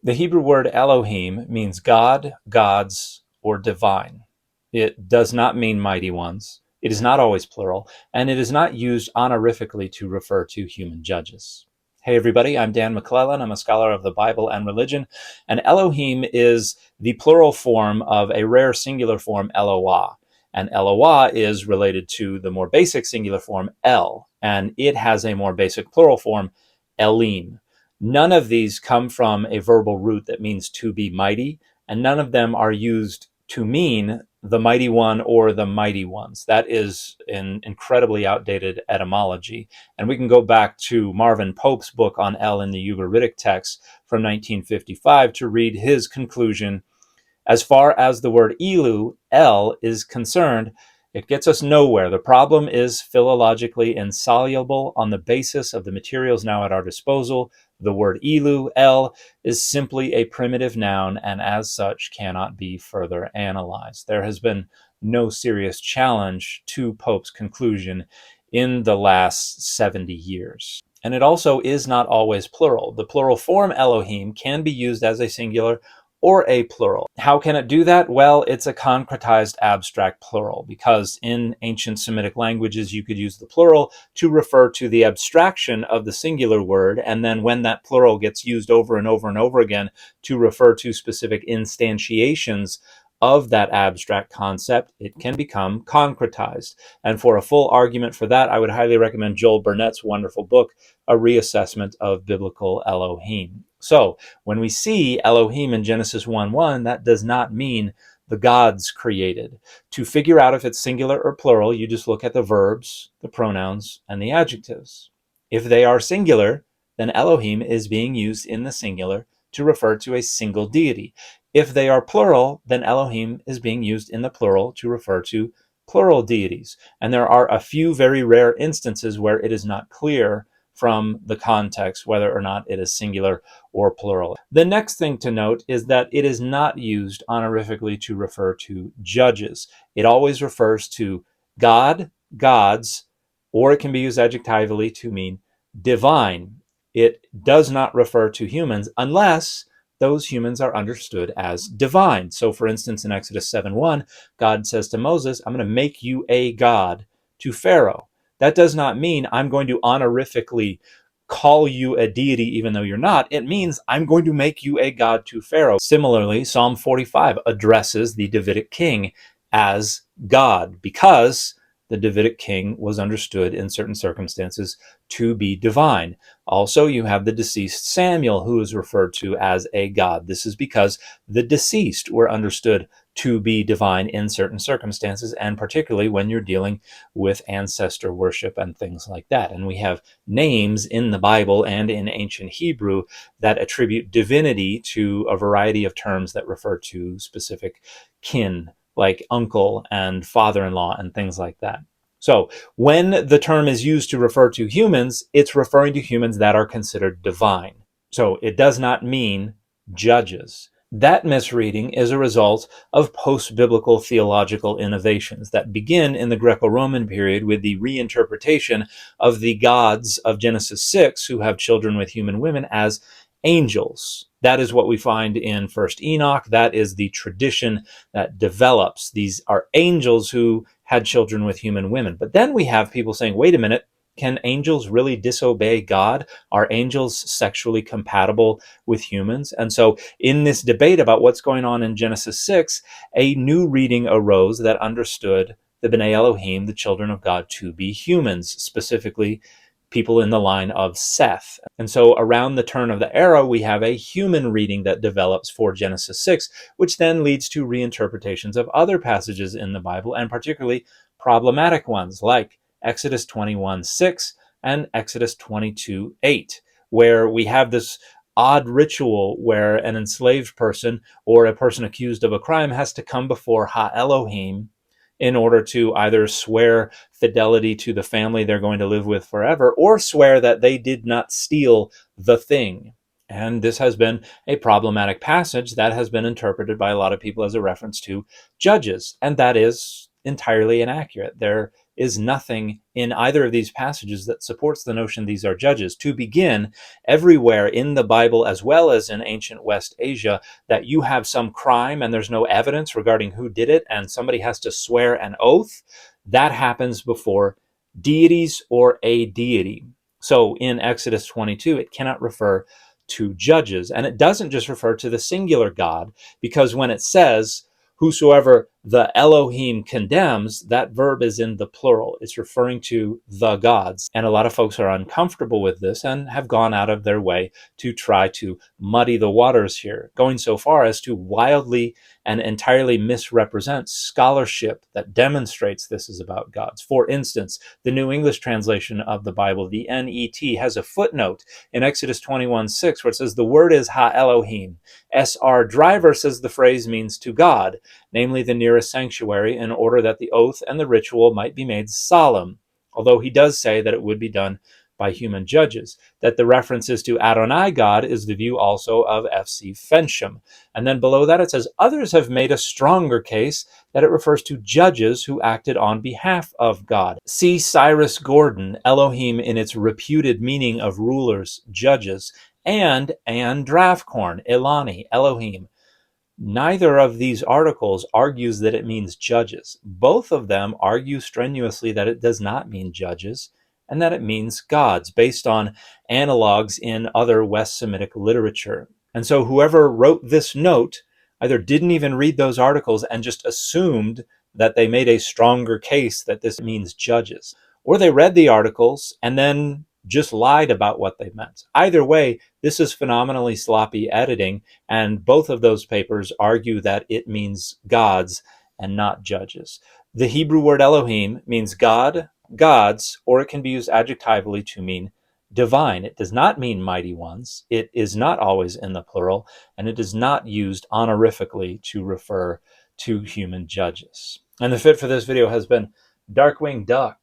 The Hebrew word Elohim means God, gods, or divine. It does not mean mighty ones. It is not always plural, and it is not used honorifically to refer to human judges. Hey everybody, I'm Dan McClellan. I'm a scholar of the Bible and religion, and Elohim is the plural form of a rare singular form, Eloah. And Eloah is related to the more basic singular form, El, and it has a more basic plural form, Elim. None of these come from a verbal root that means to be mighty, and none of them are used to mean the mighty one or the mighty ones. That is an incredibly outdated etymology. And we can go back to Marvin Pope's book on El in the Ugaritic text from 1955 to read his conclusion. As far as the word Elu, El, is concerned, it gets us nowhere. The problem is philologically insoluble on the basis of the materials now at our disposal. The word Elu, El, is simply a primitive noun and as such cannot be further analyzed. There has been no serious challenge to Pope's conclusion in the last 70 years. And it also is not always plural. The plural form Elohim can be used as a singular or a plural. How can it do that? Well, it's a concretized abstract plural, because in ancient Semitic languages, you could use the plural to refer to the abstraction of the singular word, and then when that plural gets used over and over and over again to refer to specific instantiations of that abstract concept, it can become concretized. And for a full argument for that, I would highly recommend Joel Burnett's wonderful book, A Reassessment of Biblical Elohim. So when we see Elohim in Genesis 1:1, that does not mean the gods created. To figure out if it's singular or plural, you just look at the verbs, the pronouns, and the adjectives. If they are singular, then Elohim is being used in the singular to refer to a single deity. If they are plural, then Elohim is being used in the plural to refer to plural deities. And there are a few very rare instances where it is not clear from the context whether or not it is singular or plural. The next thing to note is that it is not used honorifically to refer to judges. It always refers to God, gods, or it can be used adjectively to mean divine. It does not refer to humans unless those humans are understood as divine. So for instance, in Exodus 7:1, God says to Moses, I'm going to make you a god to Pharaoh. That does not mean I'm going to honorifically call you a deity even though you're not. It means I'm going to make you a god to Pharaoh. Similarly, Psalm 45 addresses the Davidic king as God because the Davidic king was understood in certain circumstances to be divine. Also, you have the deceased Samuel, who is referred to as a god. This is because the deceased were understood to be divine in certain circumstances, and particularly when you're dealing with ancestor worship and things like that. And we have names in the Bible and in ancient Hebrew that attribute divinity to a variety of terms that refer to specific kin, like uncle and father-in-law and things like that. So when the term is used to refer to humans, it's referring to humans that are considered divine. So it does not mean judges. That misreading is a result of post-biblical theological innovations that begin in the Greco-Roman period with the reinterpretation of the gods of Genesis 6 who have children with human women as angels. That is what we find in First Enoch. That is the tradition that develops. These are angels who had children with human women. But then we have people saying, wait a minute, can angels really disobey God? Are angels sexually compatible with humans? And so in this debate about what's going on in Genesis 6, a new reading arose that understood the B'nai Elohim, the children of God, to be humans, specifically people in the line of Seth. And so around the turn of the era, we have a human reading that develops for Genesis 6, which then leads to reinterpretations of other passages in the Bible, and particularly problematic ones like Exodus 21:6 and Exodus 22:8, where we have this odd ritual where an enslaved person or a person accused of a crime has to come before Ha-Elohim in order to either swear fidelity to the family they're going to live with forever or swear that they did not steal the thing. And this has been a problematic passage that has been interpreted by a lot of people as a reference to judges, and that is entirely inaccurate. There is nothing in either of these passages that supports the notion these are judges. To begin, everywhere in the Bible, as well as in ancient West Asia, that you have some crime and there's no evidence regarding who did it, and somebody has to swear an oath, that happens before deities or a deity. So in Exodus 22, it cannot refer to judges. And it doesn't just refer to the singular God, because when it says, whosoever the Elohim condemns, that verb is in the plural. It's referring to the gods. And a lot of folks are uncomfortable with this and have gone out of their way to try to muddy the waters here, going so far as to wildly and entirely misrepresent scholarship that demonstrates this is about gods. For instance, the New English translation of the Bible, the NET, has a footnote in Exodus 21:6 where it says the word is ha-Elohim. S.R. Driver says the phrase means to God, namely the nearest sanctuary, in order that the oath and the ritual might be made solemn, although he does say that it would be done by human judges. That the references to Adonai God is the view also of F.C. Fensham. And then below that it says, others have made a stronger case that it refers to judges who acted on behalf of God. See Cyrus Gordon, Elohim in its reputed meaning of rulers, judges, and Anne Draftcorn, Elani, Elohim. Neither of these articles argues that it means judges. Both of them argue strenuously that it does not mean judges, and that it means gods, based on analogs in other West Semitic literature. And so whoever wrote this note either didn't even read those articles and just assumed that they made a stronger case that this means judges, or they read the articles and then just lied about what they meant. Either way, this is phenomenally sloppy editing, and both of those papers argue that it means gods and not judges. The Hebrew word Elohim means God, gods, or it can be used adjectively to mean divine. It does not mean mighty ones. It is not always in the plural, and it is not used honorifically to refer to human judges. And the fit for this video has been Darkwing Duck.